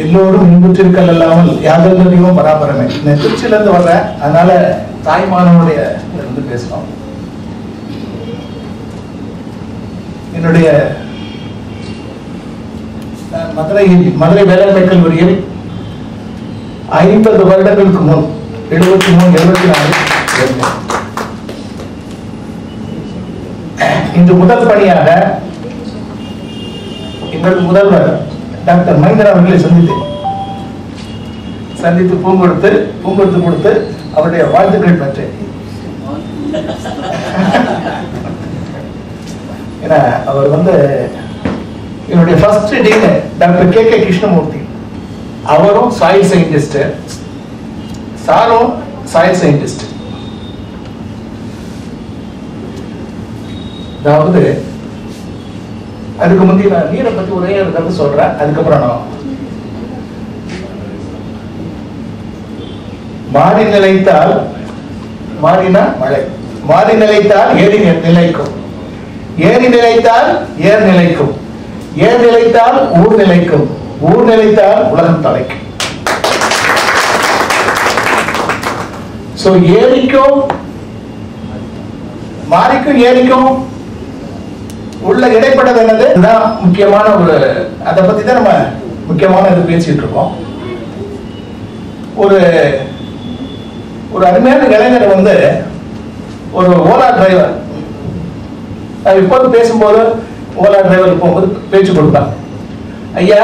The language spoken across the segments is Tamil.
எல்லோரும் இன்புற்றிருக்கல் இல்லாமல் யாதொன்றையும் பராபரமே. நான் திருச்சியிலேருந்து வர்றேன், அதனால தாய்மானவனுடைய இருந்து பேசணும். என்னுடைய மதுரை வேளாண்மை கல்லூரியில் 50 வருடங்களுக்கு முன் 73, 74 இன்று முதல் பணியாக எங்கள் முதல்வர் டாக்டர் மகேந்திரா அவர்களை சந்தித்து பூங்கொடுத்து கொடுத்து அவருடைய வாழ்த்துக்கள் பெற்றேன். ஏன்னா அவர் என்னுடைய first dean doctor K Krishnamurthy, அவரும் சாயில் சயின்டிஸ்ட், சாரும் சாயில் சயின்டிஸ்ட். அதாவது அதுக்கு முந்தைய நான் நீரை பத்தி ஒரே ஒரு கருத்து சொல்றேன், அதுக்கப்புறம் நான் மாறி நிலைத்தால் மாறினா மழை, மாறி நிலைத்தால் ஏரி நிலைக்கும், ஏரி நிலைத்தால் ஏர் நிலைக்கும், ஏர் நிலைத்தால் ஊர் நிலைக்கும், ஊர் நிலைத்தால் உலகம் தலைக்கும். சோ ஏரிக்கும் மாறிக்கும் ஏரிக்கும் உள்ள இடைப்பட்டது என்னது? முக்கியமான ஒரு அதை பத்தி தான் நம்ம முக்கியமான இது பேசிட்டு இருக்கோம். ஒரு அருமையான இளைஞர் ஒரு ஓலா டிரைவர், இப்போது பேசும்போது ஓலா டிரைவர் போகும்போது பேச்சு கொடுப்பாங்க, ஐயா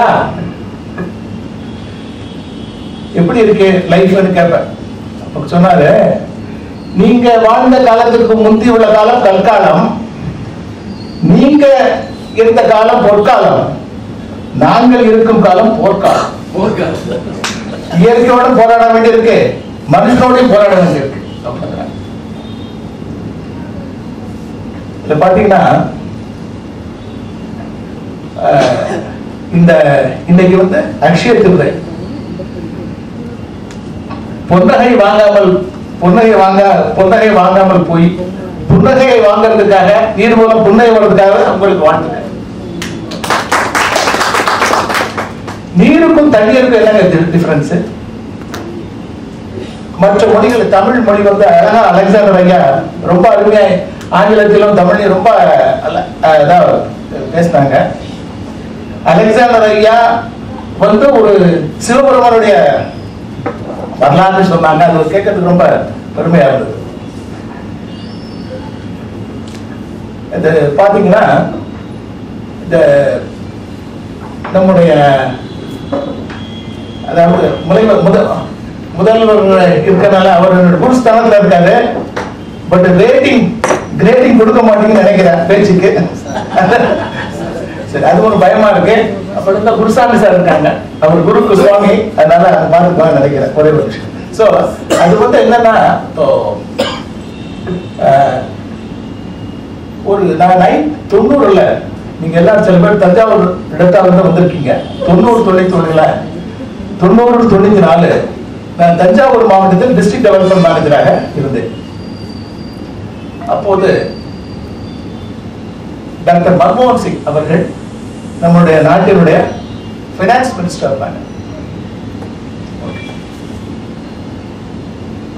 எப்படி இருக்கு லைஃப்னு கேட்பேன். அப்ப சொன்னாரு, நீங்க வாழ்ந்த காலத்துக்கு முந்தி உள்ள காலம் கற்காலம், நீங்க இருந்த காலம் பொற்காலம், நாங்கள் இருக்கும் காலம் போர்க்காலம். இயற்கையோட போராட வேண்டியிருக்கு, மனுஷனோடையும் போராட வேண்டியிருக்கு. இதுல பாத்தீங்கன்னா இன்னைக்கு அக்ஷய திருதை, பொன்னகை வாங்காமல் போய் புன்னகையை வாங்கறதுக்காக, நீர் மூலம் புன்னகை வர்றதுக்காக உங்களுக்கு வாழ்த்துக்கள். நீருக்கும் தண்ணீருக்கும் என்னங்க டிஃபரன்ஸ்? மற்ற மொழிகள், தமிழ் மொழி அழகா அலெக்சாண்டர் ஐயா ரொம்ப அருமையா ஆங்கிலத்திலும் தமிழையும் ரொம்ப பேசினாங்க. அலெக்சாண்டர் ஐயா ஒரு சிவபெருமானுடைய வரலாறு சொன்னாங்க, அது கேட்கறதுக்கு ரொம்ப பெருமையா இருந்தது. இது பாத்தீங்கன்னா இந்த நம்முடைய அதாவது முதல்வர் இருக்கிறனால அவர் குருஸ்தானத்துல இருக்காரு, பட் கிரேட்டிங் கொடுக்க மாட்டீங்கன்னு நினைக்கிறேன் பேச்சுக்கு. சரி, அது ஒரு பயமா இருக்கு. அப்ப குருசாமி சார் இருக்காங்க, அவர் குருக்கு சுவாமி, அதனால பார்த்துக்கலாம் நினைக்கிறேன் ஒரே ஒரு விஷயம். சோ அது என்னன்னா, ஒரு 90ல நீங்க எல்லாரும் சில பேர் தஞ்சாவூர் இடத்தால வந்திருக்கீங்க. 90-94 நான் தஞ்சாவூர் மாவட்டத்தில் டிஸ்ட்ரிக்ட் டெவலப்மெண்ட் மேனேஜராக இருந்தேன். அப்போது டாக்டர் மன்மோகன் சிங் அவர்கள் நம்முடைய நாட்டினுடைய பைனான்ஸ் மினிஸ்டர் இருந்தாங்க.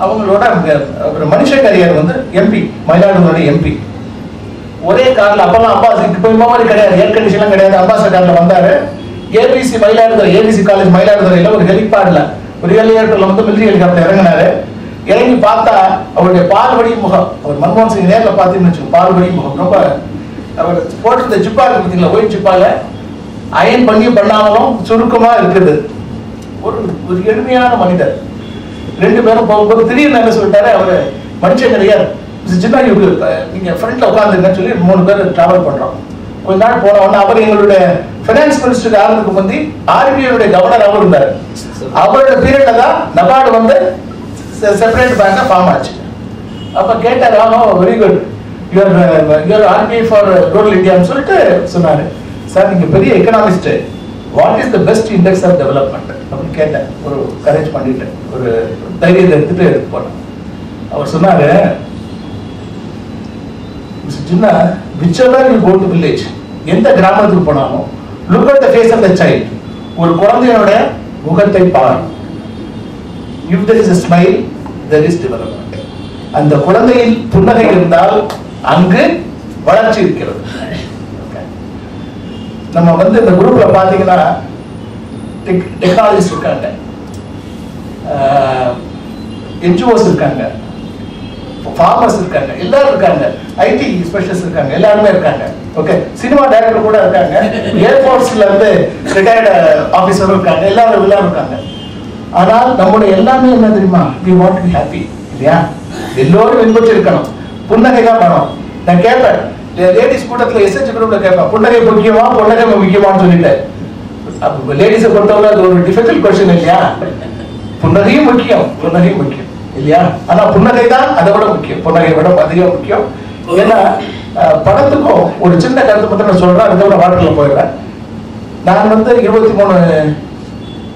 அவங்களோட ஒரு மனுஷகரியர் எம்பி, மயிலாடுதுறை எம்பி, ஒரே கார்ல, அப்பெல்லாம் அம்பாசிடர், இப்போ இந்த மாதிரி கிடையாது, ஏர் கண்டிஷன்லாம் கிடையாது, அம்பாசிடர்ல வந்தாரு. ஏபிசி மயிலாடுதுறை, ஏபிசி காலேஜ் மயிலாடுதுறையில ஒரு ஹெலிபாட்ல, ஒரு ஹெலிகாப்டர்ல மிலிட்டரி ஹெலிகாப்டர் இறங்கினாரு. இறங்கி பார்த்தா அவருடைய பால்வடி முகம், அவர் மன்மோகன் சிங் நேரில் பார்த்தீங்கன்னு பால்வடி முகம், ரொம்ப அவர் போட்டிருந்த ஜிப்பா இருக்கு பார்த்தீங்களா, ஒயிட் ஜிப்பால அயன் பண்ணாமலும் சுருக்கமா இருக்குது. ஒரு எளிமையான மனிதர். 2 பேரும் போகும்போது திடீர்னு என்ன சொல்லிட்டாரு, அவரு மனுஷங்கரையார் நீங்க ஃப்ரண்ட்ல உட்காந்துருங்கன்னு சொல்லி 3 பேர் டிராவல் பண்றோம். கொஞ்ச நாள் போன உடனே அவர் எங்களுடைய பைனான்ஸ் மினிஸ்டர் ஆகிறதுக்கு முந்தி ஆர்பிஐ கவர்னர் அவர் இருந்தார். அவரோட பீரியட்ல தான் நபார்டு செப்பரேட் பேங்கா ஃபார்ம் ஆச்சு. அப்ப கேட்டார், very good, you're RBI for rural இந்தியான்னு சொல்லிட்டு சொன்னாரு. சார், நீங்க பெரிய economist, what is the best index of development அப்படின்னு கேட்டேன். ஒரு கரேஜ் பண்ணிட்டு, ஒரு தைரியத்தை எடுத்து போனேன். அவர் சொன்னாரு, whichever you go to village, எந்த கிராமத்துக்கு போனாலும் look at the face of the child, ஒரு குழந்தையோட முகத்தை பார். If there is a smile, there is development. அந்த குழந்தையில் புன்னகை இருந்தால் அங்கு வளர்ச்சி இருக்கிறது. நம்ம வந்து இந்த குரூப்ல பாத்தீங்கன்னா டெக்னாலஜிஸ்ட் இருக்காங்க, NGOs இருக்காங்க, ஃபார்மர்ஸ் இருக்காங்க, எல்லாரும் இருக்காங்க, ஐடி ஸ்பெஷலிஸ்ட் இருக்காங்க, எல்லாருமே இருக்காங்க. ஓகே, சினிமா டைரக்டர் கூட இருக்காங்க, ஏர்போர்ட்ஸ்ல இருந்து ரிட்டையர்டு ஆபீசரும் இருக்காங்க, எல்லாரும் இருக்காங்க. ஆனால் நம்முடைய எல்லாமே என்ன தெரியுமா? we want to be happy இல்லையா? எல்லோரும் இன்புற்று இருக்கணும், புன்னகை தான் வேணும். நான் கேட்பேன் லேடிஸ் கூட்டத்தில் எஸ்எச் குரூப்ல கேட்பேன், புன்னகை முக்கியமா புன்னகை முக்கியமான்னு சொல்லிட்டு. லேடிஸை பொறுத்தவரை அது ஒரு டிஃபிகல்ட் கொஸ்டின் இல்லையா? புன்னகையும் முக்கியம், புன்னகையும் முக்கியம் இல்லையா? ஆனா புன்னகை தான் அதை விட முக்கியம், புன்னகை விட அதிகம் முக்கியம். ஏன்னா படத்துக்கும் ஒரு சின்ன கருத்து மட்டும் நான் சொல்றேன், அதுக்கப்புறம் வாழ்க்கையில் போயிடுறேன். நான் வந்து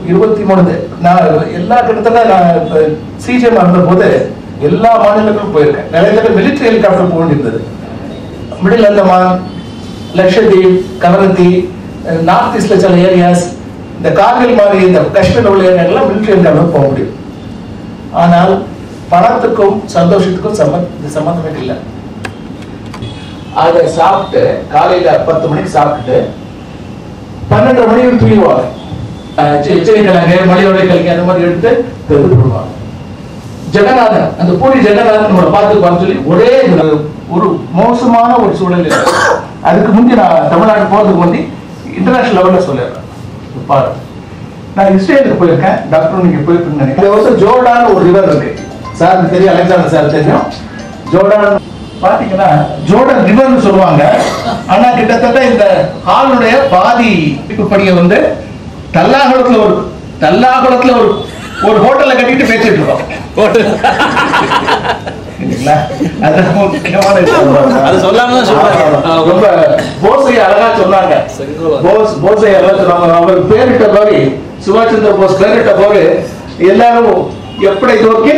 23 நான் எல்லா கிட்டத்தட்ட நான் சிஜிஎம் இருந்த போது எல்லா மாநிலங்களும் போயிருக்கேன். நிறைய பேர் மிலிட்டரி ஹெலிகாப்டர் போக வேண்டியிருந்தது. மிடில் அந்தமான், லட்சத்தீப், கவரத்தி, நார்த் ஈஸ்ட்ல சில ஏரியாஸ், இந்த கார்கில் மாதிரி இந்த காஷ்மீர் உள்ள ஏரியாக்கெல்லாம் மிலிட்டரி ஹெலிகாப்டர் போக முடியும். ஆனால் பணத்துக்கும் சந்தோஷத்துக்கும் சம்பந்தமே இல்லை. அதை சாப்பிட்டு காலையில 10 மணிக்கு சாப்பிட்டுட்டு 12 மணிக்கு தூங்குவாங்க. கிழங்கு, மலையோட கிழங்கு அந்த மாதிரி எடுத்து போடுவாங்க. ஜெகநாதன், அந்த பூரி ஜெகநாதன் நம்மளை பார்த்துப்பான்னு சொல்லி ஒரே ஒரு மோசமான ஒரு சூழல். அதுக்கு முந்தி நான் தமிழ்நாடு போறதுக்கு முந்தி இன்டர்நேஷனல் லெவல்ல சொல்லிடுறேன். பாரு, நான் இஸ்ரேலுக்கு போயிருக்கேன், டாக்டர் நீங்க போயிருக்கீங்க. ஜோர்டான் ஒரு ரிவர் இருக்கு சார், தெரியும், அலெக்சாண்டர் சார் தெரியும். ஜோர்டான் பாத்தீங்கன்னா ஜோர்டன் ரிவர்னு சொல்லுவாங்க. ஆனா கிட்டத்தட்ட இந்த ஹாலுடைய பாதி படிய வந்து தல்லாகுளத்துல ஒரு ஹோட்டல்ல கட்டிட்டு பேசிட்டு இருக்கோம். ரொம்ப போஸை அழகா சொன்னாங்க. போஸை அழகா சொன்னாங்க. அவர் பேரிட்ட மாதிரி, சுபாஷ் சந்திர போஸ் பேரிட்ட போது எல்லாரும் எப்படி நோக்கி